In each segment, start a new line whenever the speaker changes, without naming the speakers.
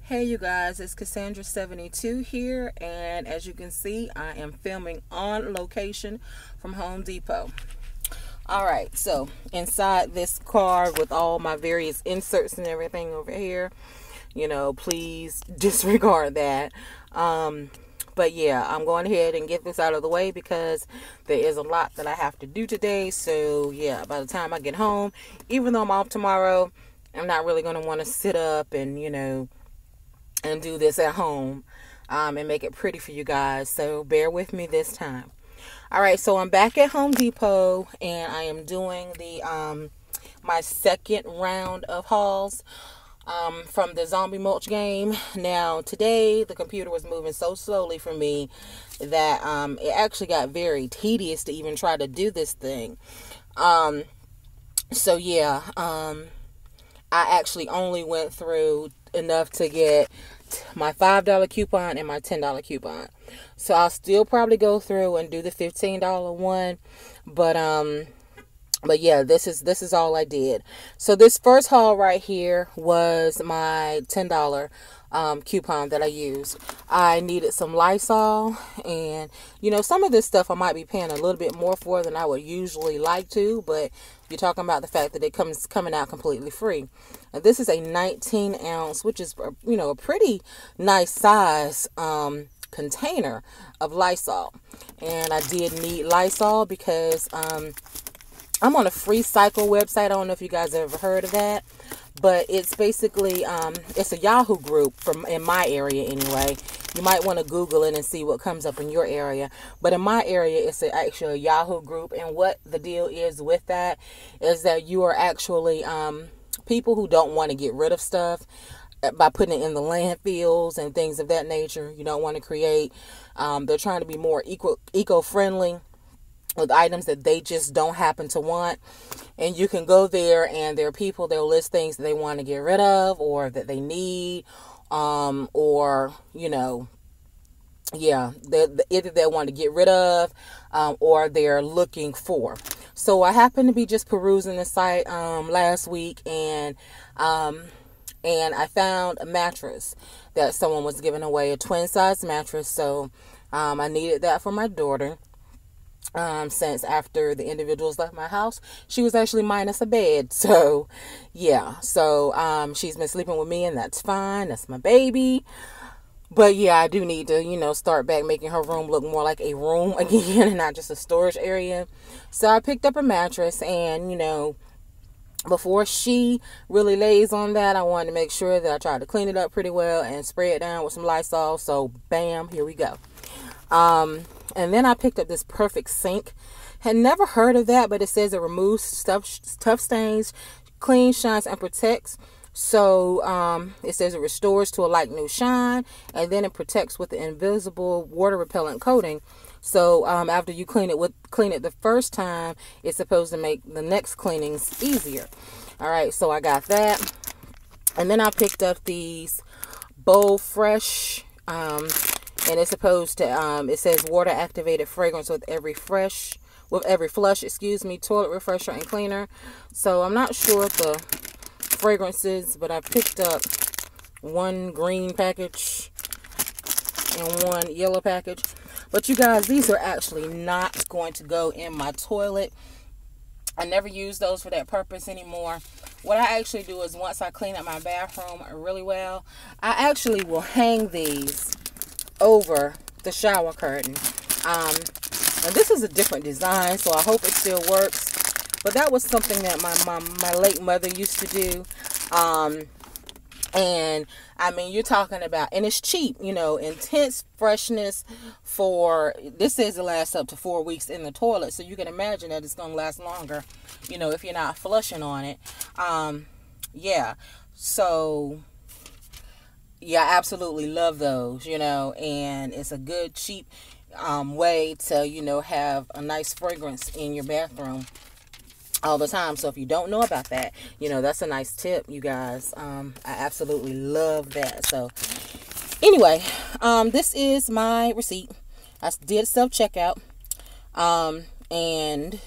Hey you guys, it's Cassandra72 here, and as you can see, I am filming on location from Home Depot. Alright, so inside this car with all my various inserts and everything over here, please disregard that. But yeah, I'm going ahead and get this out of the way because there is a lot that I have to do today. So yeah, by the time I get home, even though I'm off tomorrow, I'm not really going to want to sit up and, and do this at home and make it pretty for you guys. So bear with me this time. All right, so I'm back at Home Depot and I am doing the my second round of hauls from the zombie mulch game. Now today the computer was moving so slowly for me that it actually got very tedious to even try to do this thing. So yeah, I actually only went through enough to get my $5 coupon and my $10 coupon. So I'll still probably go through and do the $15 one, but yeah, this is all I did. So this first haul right here was my $10 coupon that I used. I needed some Lysol, and some of this stuff I might be paying a little bit more for than I would usually like to, but you're talking about the fact that it coming out completely free. And this is a 19 ounce, which is a pretty nice size container of Lysol. And I did need Lysol because I'm on a Free Cycle website. I don't know if you guys have ever heard of that, but it's basically it's a Yahoo group in my area anyway. You might want to Google it and see what comes up in your area. But in my area, it's actually a Yahoo group. And what the deal is with that is that you are actually people who don't want to get rid of stuff by putting it in the landfills and things of that nature. You don't want to create. They're trying to be more eco-friendly with items that they just don't happen to want. And you can go there and there are people, they'll list things that they want to get rid of or that they need, or either they want to get rid of or they're looking for. So I happened to be just perusing the site last week, and I found a mattress that someone was giving away, a twin size mattress. So I needed that for my daughter. Since after the individuals left my house, she was actually minus a bed. So yeah, she's been sleeping with me, and that's fine. That's my baby. But yeah, I do need to, start back making her room look more like a room again and not just a storage area. So I picked up a mattress, and before she really lays on that, I wanted to make sure that I tried to clean it up pretty well and spray it down with some Lysol. So bam, here we go. And then I picked up this Perfect Sink. Had never heard of that, but it says it removes tough stains, cleans, shines, and protects. So it says it restores to a like new shine, and then it protects with the invisible water repellent coating. So after you clean it the first time, it's supposed to make the next cleanings easier. All right, so I got that, and then I picked up these Bold Fresh. And it's supposed to, it says water activated fragrance with every flush, toilet refresher and cleaner. So I'm not sure the fragrances, but I picked up one green package and one yellow package. But you guys, these are actually not going to go in my toilet. I never use those for that purpose anymore. What I actually do is once I clean up my bathroom really well, I actually will hang these over the shower curtain. And this is a different design, so I hope it still works. But that was something that my late mother used to do. And I mean, you're talking about, and it's cheap, intense freshness this says it lasts up to 4 weeks in the toilet. So you can imagine that it's going to last longer, if you're not flushing on it. Yeah. So yeah, I absolutely love those, and it's a good, cheap way to, have a nice fragrance in your bathroom all the time. So if you don't know about that, that's a nice tip, you guys. I absolutely love that. So anyway, this is my receipt. I did self-checkout, and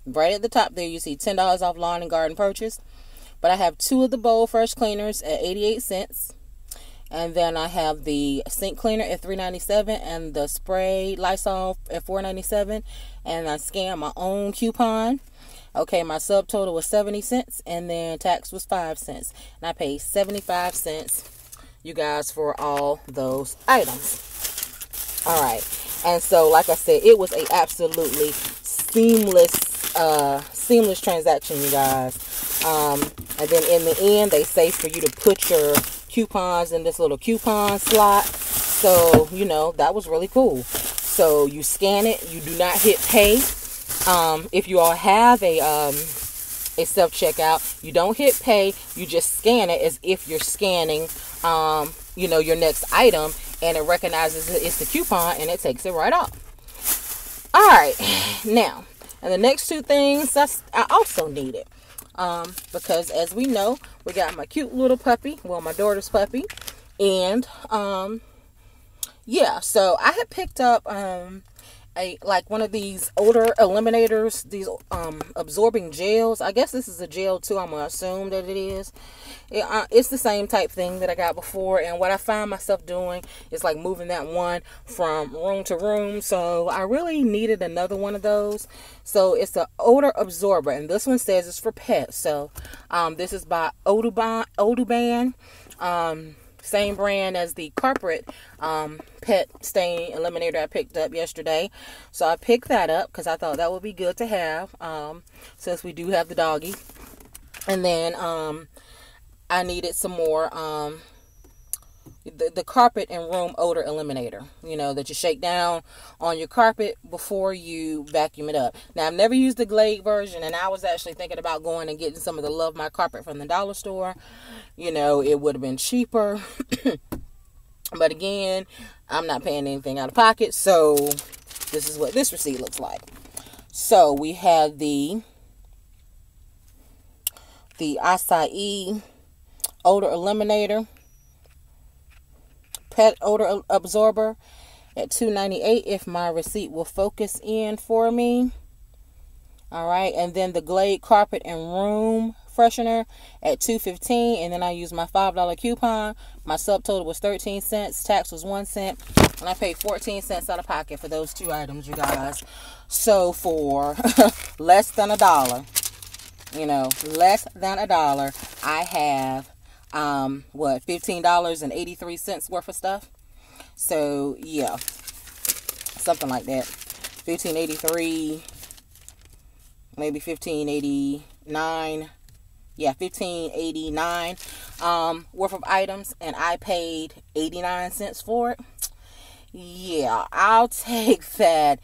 right at the top there you see $10 off lawn and garden purchase. But I have 2 of the Bold Fresh cleaners at 88 cents. And then I have the sink cleaner at $3.97 and the spray Lysol at $4.97. And I scanned my own coupon. Okay, my subtotal was 70 cents and then tax was 5 cents. And I paid 75 cents, you guys, for all those items. All right. And so, like I said, it was a absolutely seamless transaction, you guys. And then in the end, they say for you to put your coupons in this little coupon slot. So, you know, that was really cool. So you scan it. You do not hit pay. If you all have a self-checkout, you don't hit pay. You just scan it as if you're scanning, you know, your next item, and it recognizes it's the coupon and it takes it right off. All right. Now, and the next two things I also needed. Because as we know, we got my cute little puppy, well, my daughter's puppy, and yeah, so I had picked up like one of these odor eliminators, these absorbing gels. I guess this is a gel too. I'm gonna assume that it is. It's the same type thing that I got before, and what I find myself doing is like moving that one from room to room. So I really needed another one of those. So it's the odor absorber, and this one says it's for pets. So this is by Odoban. Same brand as the carpet pet stain eliminator I picked up yesterday. So I picked that up because I thought that would be good to have since we do have the doggy. And then I needed some more the carpet and room odor eliminator, you know, that you shake down on your carpet before you vacuum it up. Now, I've never used the Glade version, and I was actually thinking about going and getting some of the Love My Carpet from the dollar store. You know, it would have been cheaper. But again, I'm not paying anything out of pocket, so this is what this receipt looks like. So we have the Acai odor eliminator, pet odor absorber at $2.98 if my receipt will focus in for me. All right, and then the Glade carpet and room freshener at $2.15, and then I used my $5 coupon. My subtotal was 13 cents, tax was 1 cent, and I paid 14 cents out of pocket for those two items, you guys. So for less than $1, you know, less than $1, I have what, $15.83 worth of stuff. So yeah, something like that. $15.83, maybe $15.89. Yeah, $15.89 worth of items, and I paid 89 cents for it. Yeah, I'll take that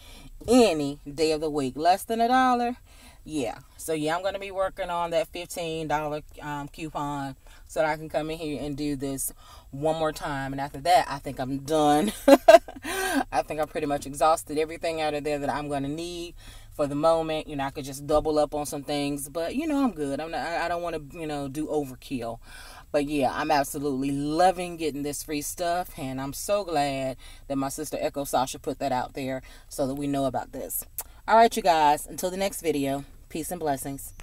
any day of the week. Less than $1. Yeah. So yeah, I'm gonna be working on that $15 coupon so that I can come in here and do this one more time. And after that, I think I'm done. I think I pretty much exhausted everything out of there that I'm gonna need for the moment. You know, I could just double up on some things, but you know, I'm good. I don't want to, you know, do overkill. But yeah, I'm absolutely loving getting this free stuff, and I'm so glad that my sister Echo Sasha put that out there so that we know about this. All right, you guys, until the next video, peace and blessings.